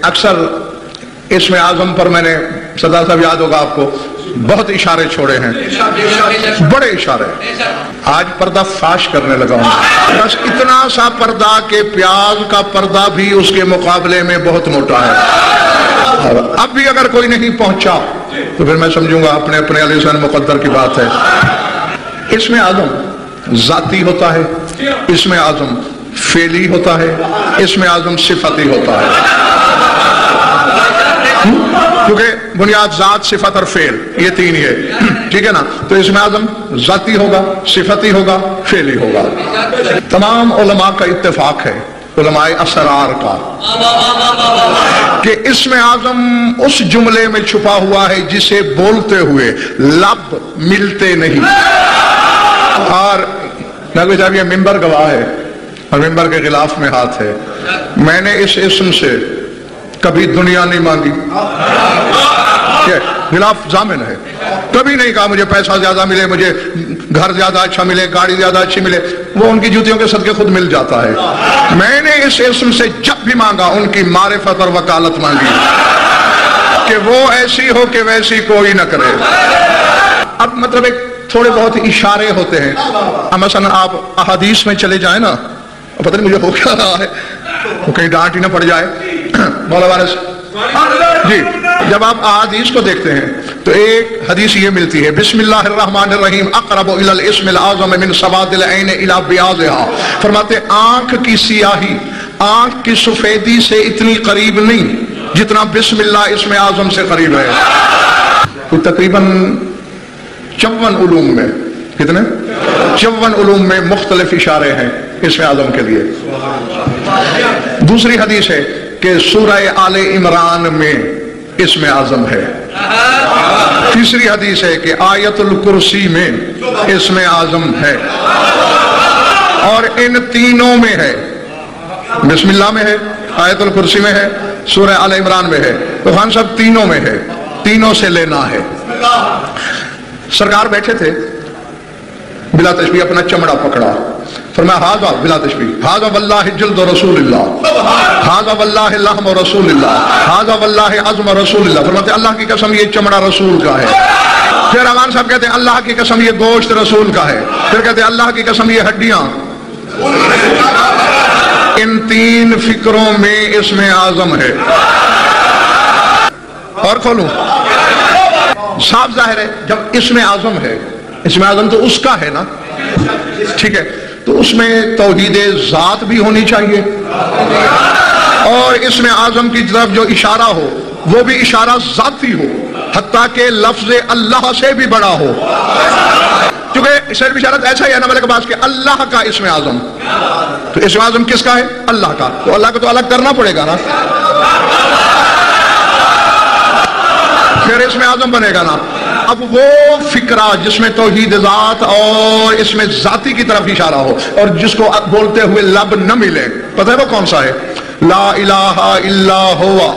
اکثر اسم اعظم پر میں نے سردار صاحب یاد ہوگا آپ کو بہت اشارے چھوڑے ہیں، بڑے اشارے. آج پردہ فاش کرنے لگا ہوں، بس اتنا سا پردہ کہ پیاز کا پردہ بھی اس کے مقابلے میں بہت موٹا ہے. اب بھی اگر کوئی نہیں پہنچا تو پھر میں سمجھوں گا اپنے اپنے علیہ السلام مقدر کی بات ہے. اسم اعظم ذاتی ہوتا ہے، اسم اعظم فعلی ہوتا ہے، اسم اعظم صفتی ہوتا ہے. کیونکہ بنیاد ذات، صفت اور فعل یہ تین ہی ہے، ٹھیک ہے نا. تو اسم اعظم ذاتی ہوگا، صفتی ہوگا، فعلی ہوگا. تمام علماء کا اتفاق ہے، علماء اسرار کا، کہ اسم اعظم اس جملے میں چھپا ہوا ہے جسے بولتے ہوئے لب ملتے نہیں. اور نبی صاحب یہ منبر گواہ ہے اور منبر کے غلاف میں ہاتھ ہے. میں نے اس اسم سے کبھی دنیا نہیں مانگی، غلاف ضامن ہے. کبھی نہیں کہا مجھے پیسہ زیادہ ملے، مجھے گھر زیادہ اچھا ملے، گاڑی زیادہ اچھی ملے. وہ ان کی جوتیوں کے صدقے خود مل جاتا ہے. میں نے اس اسم سے جب بھی مانگا ان کی معرفت اور وکالت مانگی کہ وہ ایسی ہو کہ ویسی کوئی نہ کرے. اب مطلب ایک تھوڑے بہت اشارے ہوتے ہیں. مثلا آپ احادیث میں چلے جائیں نا، پتہ نہیں مجھے ہو کیا رہا ہے، وہ کہیں ڈانٹ ہی نہ پڑ جائے. مولا وارث جی، جب آپ احادیث کو دیکھتے ہیں تو ایک حدیث یہ ملتی ہے، بسم اللہ الرحمن الرحیم اقرب الی الاسم الاعظم من سواد العین الی بیاضها. فرماتے آنکھ کی سیاہی آنکھ کی سفیدی سے اتنی قریب نہیں جتنا بسم اللہ اسم اعظم سے قریب ہے. تو تقریباً 54 علوم میں، کتنے 54 علوم میں مختلف اشارے ہیں اسم اعظم کے لیے. دوسری حدیث ہے کہ سورہ آل عمران میں اسم اعظم ہے. تیسری حدیث ہے کہ آیت الکرسی میں اسم اعظم ہے. اور ان تینوں میں ہے، بسم اللہ میں ہے، آیت الکرسی میں ہے، سورہ آل عمران میں ہے. تو خان صاحب تینوں میں ہے، تینوں سے لینا ہے. سرکار بیٹھے تھے، بلا تشبیہ اپنا چمڑا پکڑا، فرمایا ہاذا بلا تشبیہ ہاذا واللہ جلد رسول اللہ، ہاذا واللہ لحم رسول اللہ، ہاذا واللہ عظم رسول اللہ. فرماتے اللہ کی قسم یہ چمڑا رسول کا ہے. پھر امان صاحب کہتے ہیں اللہ کی قسم یہ گوشت رسول کا ہے. پھر کہتے ہیں اللہ کی قسم یہ ہڈیاں. ان تین فکروں میں اسم اعظم ہے. اور کھولوں، صاف ظاہر ہے جب اسم اعظم ہے، اسم اعظم تو اس کا ہے نا، ٹھیک ہے، تو اس میں توحید ذات بھی ہونی چاہیے اور اسم اعظم کی طرف جو اشارہ ہو وہ بھی اشارہ ذاتی ہو، حتیٰ کہ لفظ اللہ سے بھی بڑا ہو. کیونکہ صرف اشارت ایسا ہی ہے نا ملک عباس کہ اللہ کا اسم اعظم، تو اسم اعظم کس کا ہے؟ اللہ کا. تو اللہ کو تو الگ کرنا پڑے گا نا، پھر اسم اعظم بنے گا نا. اب وہ فکرہ جس میں توحید ذات اور اس میں ذاتی کی طرف اشارہ ہو اور جس کو بولتے ہوئے لب نہ ملے، پتہ ہے وہ کون سا ہے؟ لا الہ الا ہوا،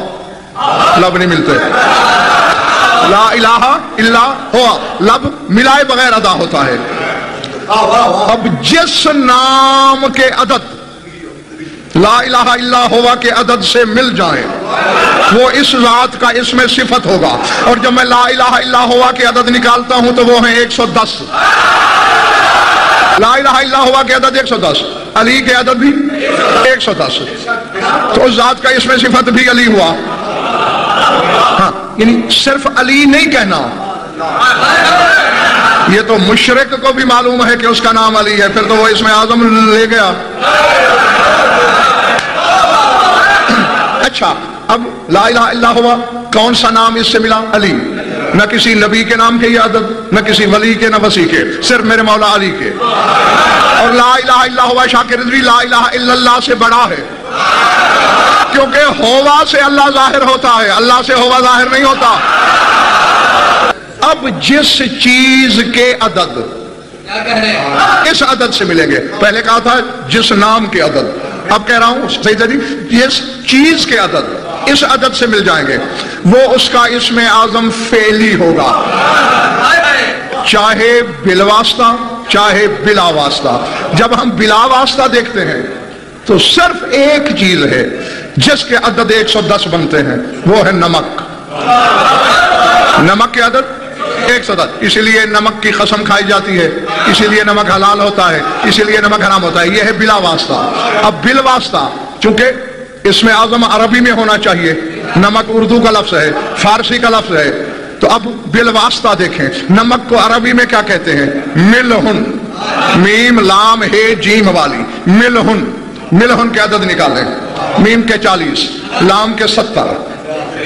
لب نہیں ملتے. لا الہ الا ہوا لب ملائے بغیر ادا ہوتا ہے. اب جس نام کے عدد لا الہ الا ہوا کے عدد سے مل جائیں وہ اس ذات کا اس میں صفت ہوگا. اور جب میں لا الہ الا ہوا کے عدد نکالتا ہوں تو وہ ہیں 110. لا الہ الا ہوا کے عدد 110، علی کے عدد بھی 110. تو اس ذات کا اس میں صفت بھی علی ہوا. ہاں، یعنی صرف علی نہیں کہنا، یہ تو مشرک کو بھی معلوم ہے کہ اس کا نام علی ہے، پھر تو وہ اسم اعظم لے گیا. اچھا، اب لا الہ الا ہوا کون سا نام اس سے ملا؟ علی. نہ کسی نبی کے نام کے یہ عدد، نہ کسی ولی کے، نہ وسیع کے، صرف میرے مولا علی کے. اور لا الہ الا ہوا شاکر رضوی لا الہ الا اللہ سے بڑا ہے، کیونکہ ہوا سے اللہ ظاہر ہوتا ہے، اللہ سے ہوا ظاہر نہیں ہوتا. اب جس چیز کے عدد اس عدد سے ملیں گے، پہلے کہا تھا جس نام کے عدد، اب کہہ رہا ہوں صحیح جی، جس چیز کے عدد اس عدد سے مل جائیں گے وہ اس کا اسم اعظم فعلی ہوگا، چاہے بالواسطہ چاہے بلا واسطہ. جب ہم بلا واسطہ دیکھتے ہیں تو صرف ایک چیز ہے جس کے عدد 110 بنتے ہیں، وہ ہے نمک. نمک کے عدد 110. اسی لیے نمک کی قسم کھائی جاتی ہے، اسی لیے نمک حلال ہوتا ہے، اسی لیے نمک حرام ہوتا ہے. یہ ہے بلا واسطہ. اب بلا واسطہ چونکہ اسم اعظم عربی میں ہونا چاہیے، نمک اردو کا لفظ ہے، فارسی کا لفظ ہے، تو اب بالواسطہ دیکھیں نمک کو عربی میں کیا کہتے ہیں؟ ملہن. میم لام ہے جیم والی ملہن. ملہن کے عدد نکالیں. میم کے 40، لام کے 70،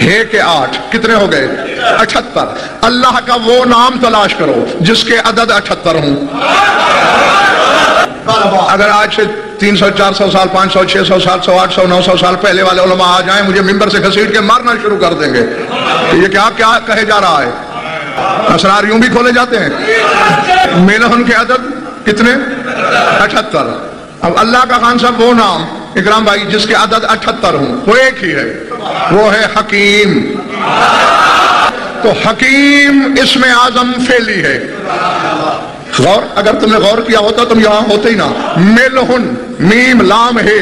ہے کے 8، کتنے ہو گئے؟ 78. اللہ کا وہ نام تلاش کرو جس کے عدد 78 ہوں. اگر آج سے 300 400 سال 500 600 700 800 900 سال پہلے والے علماء آ جائیں، مجھے ممبر سے گھسیٹ کے مارنا شروع کر دیں گے. یہ کیا کہے جا رہا ہے؟ اسرار یوں بھی کھولے جاتے ہیں. ملہن کے عدد کتنے؟ 78. اب اللہ کا خان صاحب وہ نام اکرام بھائی جس کے عدد 78 ہوں، وہ ایک ہی ہے، وہ ہے حکیم. تو حکیم اسم اعظم فعلی ہے. غور اگر تم نے غور کیا ہوتا تم یہاں ہوتے ہی نہ. ملہن میم لام ہے،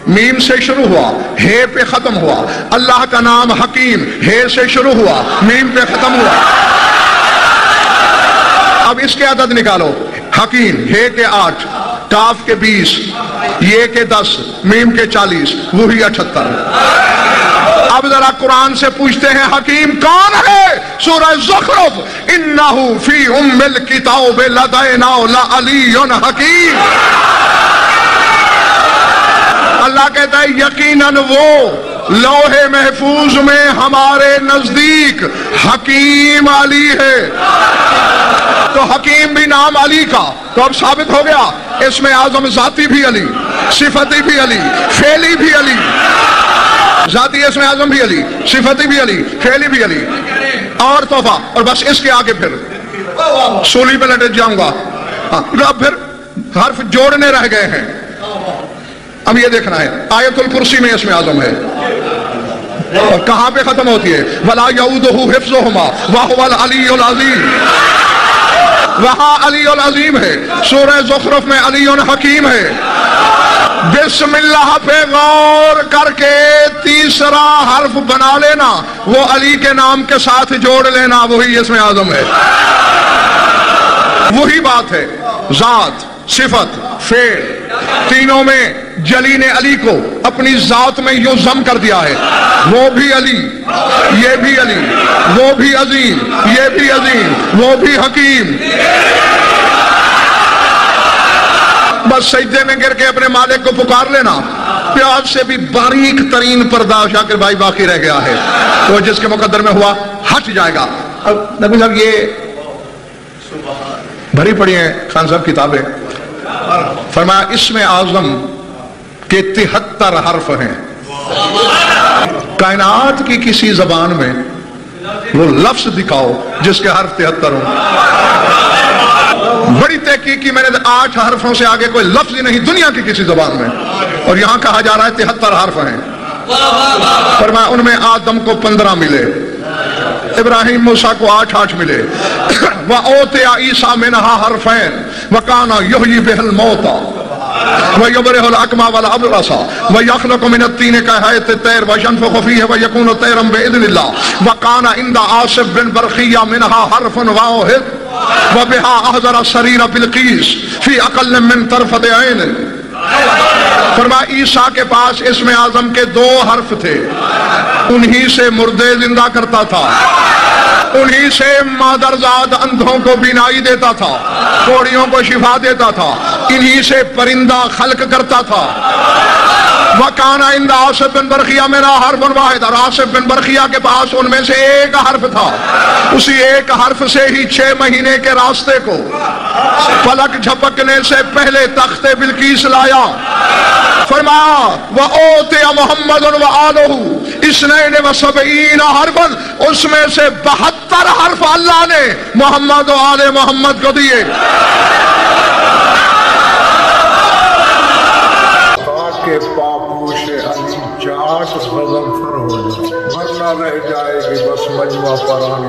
میم سے شروع ہوا، ہے پہ ختم ہوا. اللہ کا نام حکیم ہے سے شروع ہوا، میم پہ ختم ہوا. اب اس کے عدد نکالو. حکیم ہے کے 8، کاف کے 20، یہ کے 10، میم کے 40، وہی 78. اب ذرا قرآن سے پوچھتے ہیں حکیم کون ہے؟ سورہ زخرف، انہ فی ام الکتاب لدینا لعلی حکیم. اللہ کہتا ہے یقیناً وہ لوح محفوظ میں ہمارے نزدیک حکیم علی ہے. تو حکیم بھی نام علی کا، تو اب ثابت ہو گیا اس میں اعظم ذاتی بھی علی، صفتی بھی علی، فعلی بھی علی. ذاتی اس میں اعظم بھی علی، صفتی بھی علی، فعلی بھی علی. اور تحفہ، اور بس اس کے آگے پھر سولی پہ لٹک جاؤں گا. اب پھر حرف جوڑنے رہ گئے ہیں. اب یہ دیکھنا ہے آیت الکرسی میں اس میں اعظم ہے، اور کہاں پہ ختم ہوتی ہے؟ وَلَا يَعُودُهُ حِفْظُهُمَا وَهُوَ الْعَلِيُّ الْعَظِيمُ. وہاں علی العظیم ہے، سورہ زخرف میں علی حکیم ہے. بسم اللہ پہ غور کر کے تیسرا حرف بنا لینا، وہ علی کے نام کے ساتھ جوڑ لینا، وہی اسم اعظم ہے. وہی بات ہے. ذات، صفت، فعل، تینوں میں جلی نے علی کو اپنی ذات میں یوں ضم کر دیا ہے. وہ بھی علی، یہ بھی علی، وہ بھی عظیم، یہ بھی عظیم، وہ بھی حکیم. بس سجدے میں گر کے اپنے مالک کو پکار لینا. پیاز سے بھی باریک ترین پردہ شاکر بھائی باقی رہ گیا ہے، وہ جس کے مقدر میں ہوا ہٹ جائے گا. اب نبی صاحب یہ بھری پڑی ہیں خان صاحب کتابیں. فرمایا اسم اعظم کے 73 حرف ہیں. کائنات کی کسی زبان میں وہ لفظ دکھاؤ جس کے حرف 73 ہوں. بڑی تحقیق کی میں نے 8 حرفوں سے آگے کوئی لفظ ہی نہیں دنیا کی کسی زبان میں، اور یہاں کہا جا رہا ہے 73 حرف ہیں. فرمایا ان میں آدم کو 15 ملے، ابراہیم موسیٰ کو 8 ملے. وَأُوتِیَ عِیسیٰ مِنْہَا حَرْفَيْنِ وَكَانَ يُحْیِی بِهِ الْمَوْتَىٰ وَيُبْرِئُ الْأَكْمَهَ وَالْأَبْرَصَ وَيَخْلُقُ مِنَ الطِّینِ كَهَيْئَةِ الطَّیْرِ وَيَنفُخُ فِیهِ وَیَکُونُ طَیْرًا بِإِذْنِ اللَّهِ وَكَانَ عِندَ عاصِفٍ بن برقیہ مِنْہَا حَرْفٌ وَاحِدٌ وَبِهَا أَحْضَرَ السَّرِیرَ بِالْقِیس فِی أَقَلَّ مِنْ طَرْفَتِ عَیْنٍ. فرمایا عیسیٰ کے پاس اسم اعظم کے 2 حرف تھے، انہی سے مردے زندہ کرتا تھا، انہی سے مادرزاد اندھوں کو بینائی دیتا تھا، کوڑیوں کو شفا دیتا تھا، انہی سے پرندہ خلق کرتا تھا. وَكَانَ عِنْدَ عاصف بن برقیہ میرا حرف واحد، اور عاصف بن برقیہ کے پاس ان میں سے ایک حرف تھا. اسی ایک حرف سے ہی 6 مہینے کے راستے کو فلک جھپکنے سے پہلے تخت بلقیس لایا. فرمایا وَأُوتِیَ مُحَمَّدٌ وَآلُهُ 72 حرفاً، اس میں سے 72 حرف اللہ نے محمد و آل محمد کو دیے. کے پاپوش علی چاٹ غضنفر ہو جائے، ورنہ رہ جائے گی بس مجمع پران